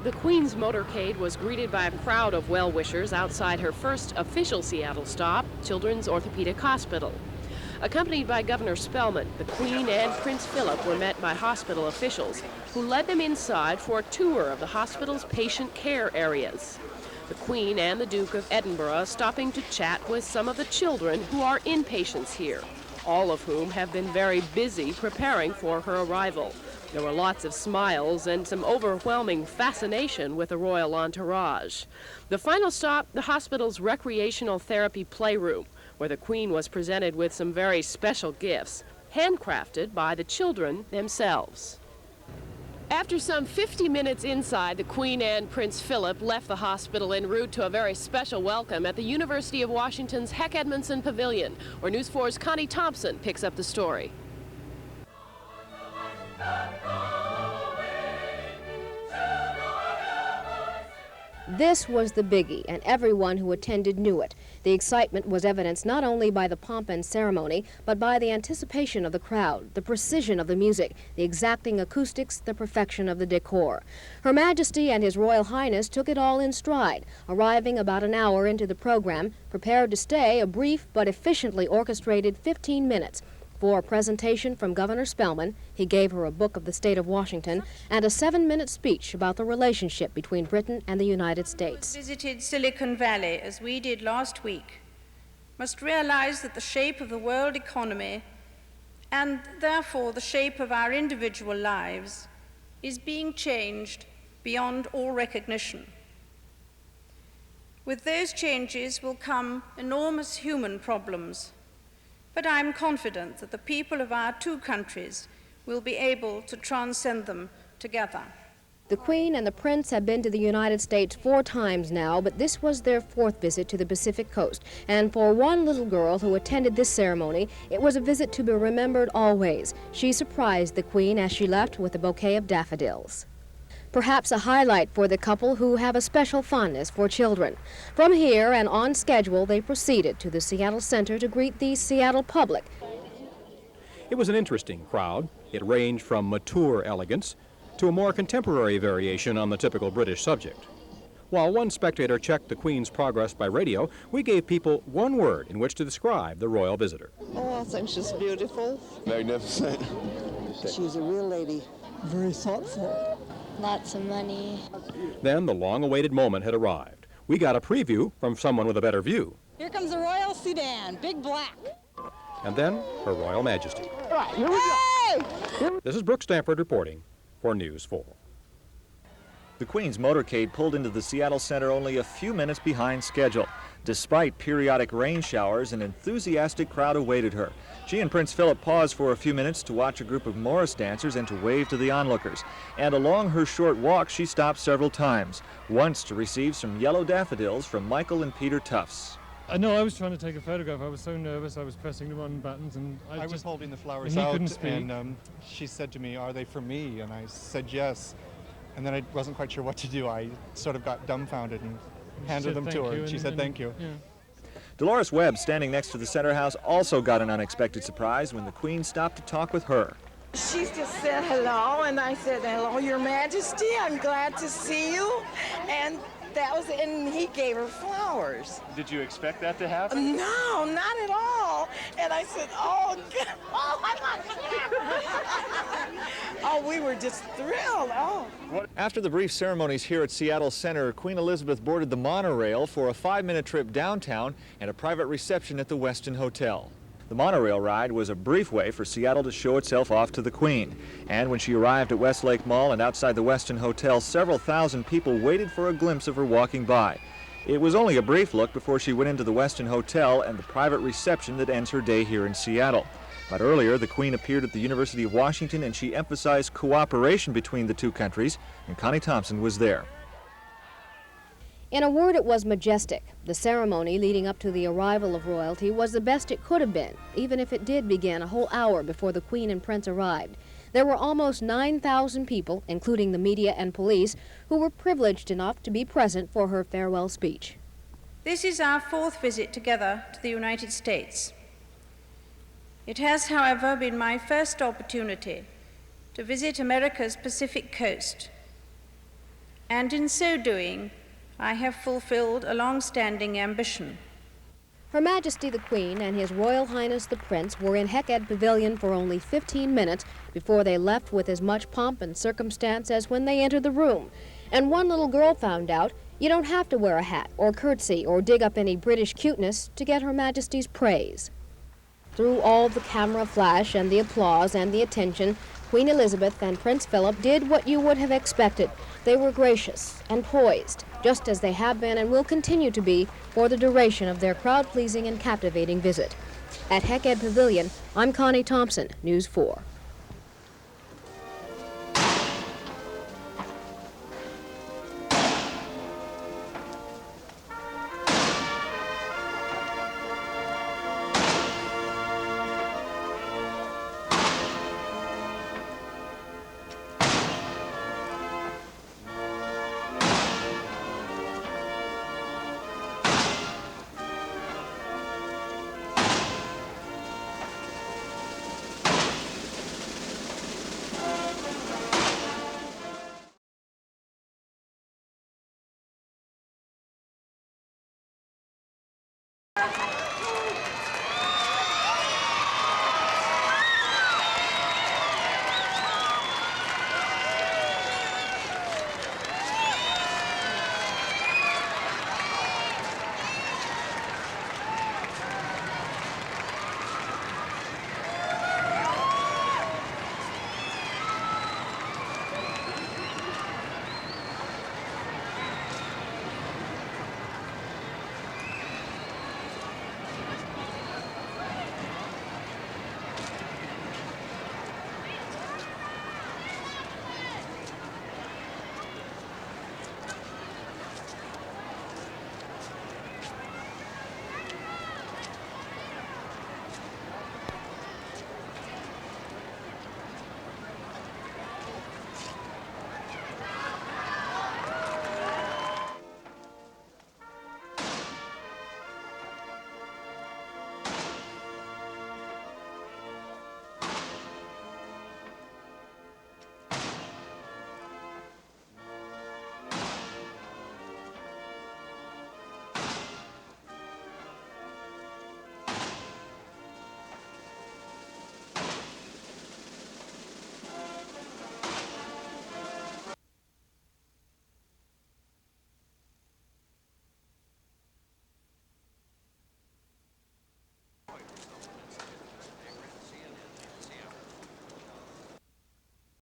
The Queen's motorcade was greeted by a crowd of well-wishers outside her first official Seattle stop, Children's Orthopedic Hospital. Accompanied by Governor Spellman, the Queen and Prince Philip were met by hospital officials, who led them inside for a tour of the hospital's patient care areas. The Queen and the Duke of Edinburgh stopping to chat with some of the children who are inpatients here, all of whom have been very busy preparing for her arrival. There were lots of smiles and some overwhelming fascination with the royal entourage. The final stop, the hospital's recreational therapy playroom, where the Queen was presented with some very special gifts, handcrafted by the children themselves. After some 50 minutes inside, the Queen and Prince Philip left the hospital en route to a very special welcome at the University of Washington's Heck Edmondson Pavilion, where News 4's Connie Thompson picks up the story. This was the biggie, and everyone who attended knew it. The excitement was evidenced not only by the pomp and ceremony, but by the anticipation of the crowd, the precision of the music, the exacting acoustics, the perfection of the decor. Her Majesty and His Royal Highness took it all in stride, arriving about an hour into the program, prepared to stay a brief but efficiently orchestrated 15 minutes. For a presentation from Governor Spellman, he gave her a book of the state of Washington and a 7-minute speech about the relationship between Britain and the United States. Who visited Silicon Valley, as we did last week, must realize that the shape of the world economy, and therefore the shape of our individual lives, is being changed beyond all recognition. With those changes will come enormous human problems, but I am confident that the people of our two countries will be able to transcend them together. The Queen and the Prince have been to the United States 4 times now, but this was their 4th visit to the Pacific Coast. And for one little girl who attended this ceremony, it was a visit to be remembered always. She surprised the Queen as she left with a bouquet of daffodils. Perhaps a highlight for the couple who have a special fondness for children. From here and on schedule, they proceeded to the Seattle Center to greet the Seattle public. It was an interesting crowd. It ranged from mature elegance to a more contemporary variation on the typical British subject. While one spectator checked the Queen's progress by radio, we gave people one word in which to describe the royal visitor. Oh, I think she's beautiful. Magnificent. She's a real lady. Very thoughtful. Lots of money. Then the long-awaited moment had arrived. We got a preview from someone with a better view. Here comes the royal sedan, big black. And then Her Royal Majesty. All right, here we go. This is Brooke Stanford reporting for News 4. The Queen's motorcade pulled into the Seattle Center only a few minutes behind schedule. Despite periodic rain showers, an enthusiastic crowd awaited her. She and Prince Philip paused for a few minutes to watch a group of Morris dancers and to wave to the onlookers. And along her short walk, she stopped several times, once to receive some yellow daffodils from Michael and Peter Tufts. No, I was trying to take a photograph. I was so nervous. I was pressing the wrong buttons, and I was holding the flowers and he out, couldn't speak. And she said to me, "Are they for me?" And I said yes. And then I wasn't quite sure what to do. I sort of got dumbfounded and handed them to her. And she said thank you. Yeah. Dolores Webb, standing next to the center house, also got an unexpected surprise when the Queen stopped to talk with her. She just said hello, and I said, "Hello, Your Majesty. I'm glad to see you." And that was it, and he gave her flowers. Did you expect that to happen? No, not at all. And I said, "Oh, God. Oh, I'm on camera." Oh, we were just thrilled. Oh. After the brief ceremonies here at Seattle Center, Queen Elizabeth boarded the monorail for a 5-minute trip downtown and a private reception at the Westin Hotel. The monorail ride was a brief way for Seattle to show itself off to the Queen. And when she arrived at Westlake Mall and outside the Westin Hotel, several thousand people waited for a glimpse of her walking by. It was only a brief look before she went into the Westin Hotel and the private reception that ends her day here in Seattle. But earlier, the Queen appeared at the University of Washington and she emphasized cooperation between the two countries, and Connie Thompson was there. In a word, it was majestic. The ceremony leading up to the arrival of royalty was the best it could have been, even if it did begin a whole hour before the Queen and Prince arrived. There were almost 9,000 people, including the media and police, who were privileged enough to be present for her farewell speech. This is our 4th visit together to the United States. It has, however, been my first opportunity to visit America's Pacific coast. And in so doing, I have fulfilled a long-standing ambition. Her Majesty the Queen and His Royal Highness the Prince were in Hecate Pavilion for only 15 minutes before they left with as much pomp and circumstance as when they entered the room. And one little girl found out you don't have to wear a hat or curtsy or dig up any British cuteness to get Her Majesty's praise. Through all the camera flash and the applause and the attention, Queen Elizabeth and Prince Philip did what you would have expected. They were gracious and poised, just as they have been and will continue to be for the duration of their crowd-pleasing and captivating visit. At Hecate Pavilion, I'm Connie Thompson, News 4.